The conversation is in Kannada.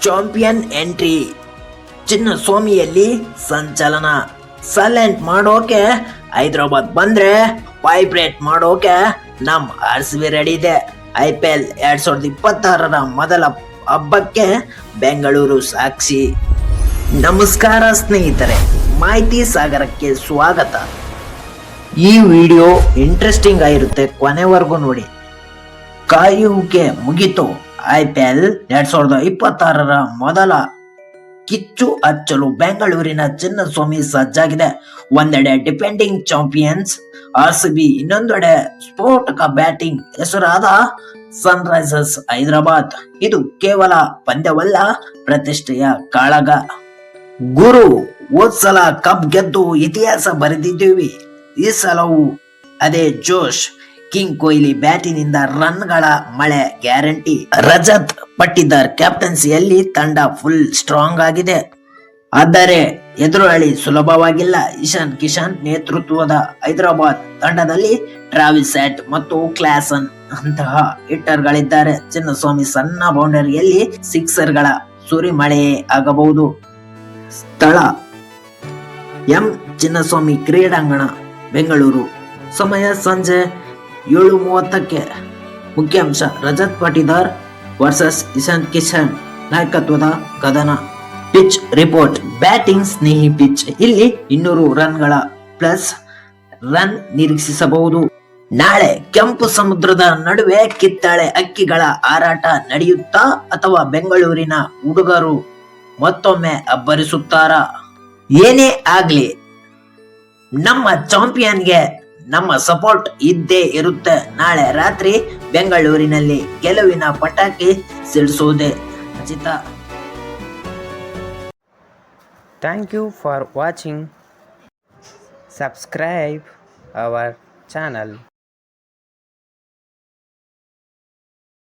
Champion entry. ಚಿನ್ನಸ್ವಾಮಿಯಲ್ಲಿ ಸಂಚಲನ. ಸೈಲೆಂಟ್ ಮಾಡೋಕೆ ಹೈದರಾಬಾದ್ ಬಂದ್ರೆ ವೈಬ್ರೇಟ್ ಮಾಡೋಕೆ ನಮ್ RCB ರೆಡಿ ಇದೆ. IPL 2026 ಮೊದಲ ಹಬ್ಬಕ್ಕೆ ಬೆಂಗಳೂರು ಸಾಕ್ಷಿ. ನಮಸ್ಕಾರ ಸ್ನೇಹಿತರೆ, ಮಾಹಿತಿ ಸಾಗರಕ್ಕೆ ಸ್ವಾಗತ. ಈ ವಿಡಿಯೋ ಇಂಟ್ರೆಸ್ಟಿಂಗ್ ಆಗಿರುತ್ತೆ, ಕೊನೆವರೆಗೂ ನೋಡಿ. ಕಾಯುವಿಕೆ ಮುಗಿತು. IPL 2026 ಮೊದಲ ಕಿಚ್ಚು ಹಚ್ಚಲು ಬೆಂಗಳೂರಿನ ಚಿನ್ನಸ್ವಾಮಿ ಸಜ್ಜಾಗಿದೆ. ಒಂದೆಡೆ ಡಿಫೆಂಡಿಂಗ್ ಚಾಂಪಿಯನ್ಸ್ RCB, ಇನ್ನೊಂದೆಡೆ ಸ್ಫೋಟಕ ಬ್ಯಾಟಿಂಗ್ ಹೆಸರಾದ ಸನ್ ರೈಸರ್ಸ್ ಹೈದರಾಬಾದ್. ಇದು ಕೇವಲ ಪಂದ್ಯವಲ್ಲ, ಪ್ರತಿಷ್ಠೆಯ ಕಾಳಗ. ಗುರು, ಹೋದ್ಸಲ ಕಪ್ ಗೆದ್ದು ಇತಿಹಾಸ ಬರೆದಿದ್ದೀವಿ. ಈ ಸಲವೂ ಅದೇ ಜೋಶ್. ಕಿಂಗ್ ಕೊಹ್ಲಿ ಬ್ಯಾಟಿನಿಂದ ರನ್ಗಳ ಮಳೆ ಗ್ಯಾರಂಟಿ. ರಜತ್ ಪಟ್ಟಿದಾರ್ ಕ್ಯಾಪ್ಟನ್ಸಿಯಲ್ಲಿ ತಂಡ ಫುಲ್ ಸ್ಟ್ರಾಂಗ್ ಆಗಿದೆ. ಆದರೆ ಎದುರಾಳಿ ಸುಲಭವಾಗಿಲ್ಲ. ಇಶಾನ್ ಕಿಶನ್ ನೇತೃತ್ವದ ಹೈದರಾಬಾದ್ ತಂಡದಲ್ಲಿ ಟ್ರಾವಿಸ್ ಹೆಡ್ ಮತ್ತು ಕ್ಲಾಸನ್ ಅಂತಹ ಹಿಟ್ಟರ್ಗಳಿದ್ದಾರೆ. ಚಿನ್ನಸ್ವಾಮಿ ಸಣ್ಣ ಬೌಂಡರಿಯಲ್ಲಿ ಸಿಕ್ಸರ್ಗಳ ಸುರಿಮಳೆಯೇ ಆಗಬಹುದು. ಸ್ಥಳ ಎಂ ಚಿನ್ನಸ್ವಾಮಿ ಕ್ರೀಡಾಂಗಣ, ಬೆಂಗಳೂರು. ಸಮಯ ಸಂಜೆ 7:30ಕ್ಕೆ. ಮುಖ್ಯಾಂಶ: ರಜತ್ ಪಾಟಿದಾರ್ ವರ್ಸಸ್ ಇಶಾನ್ ಕಿಶನ್ ನಾಯಕತ್ವದ ಕದನ. ಪಿಚ್ ರಿಪೋರ್ಟ್: ಬ್ಯಾಟಿಂಗ್ ಸ್ನೇಹಿ ಪಿಚ್. ಇಲ್ಲಿ 200 ರನ್ಗಳ ಪ್ಲಸ್ ರನ್ ನಿರೀಕ್ಷಿಸಬಹುದು. ನಾಳೆ ಕೆಂಪು ಸಮುದ್ರದ ನಡುವೆ ಕಿತ್ತಾಳೆ ಹಕ್ಕಿಗಳ ಹಾರಾಟ ನಡೆಯುತ್ತಾ ಅಥವಾ ಬೆಂಗಳೂರಿನ ಹುಡುಗರು ಮತ್ತೊಮ್ಮೆ ಅಬ್ಬರಿಸುತ್ತಾರಾ? ಏನೇ ಆಗ್ಲಿ, ನಮ್ಮ ಚಾಂಪಿಯನ್ಗೆ ನಮ್ಮ ಸಪೋರ್ಟ್ ಇದ್ದೇ ಇರುತ್ತೆ. ನಾಳೆ ರಾತ್ರಿ ಬೆಂಗಳೂರಿನಲ್ಲಿ ಗೆಲುವಿನ ಪಟಾಕಿ ಸಿಡಿಸುವುದೇ ಖಚಿತ. Thank you for watching. Subscribe our channel.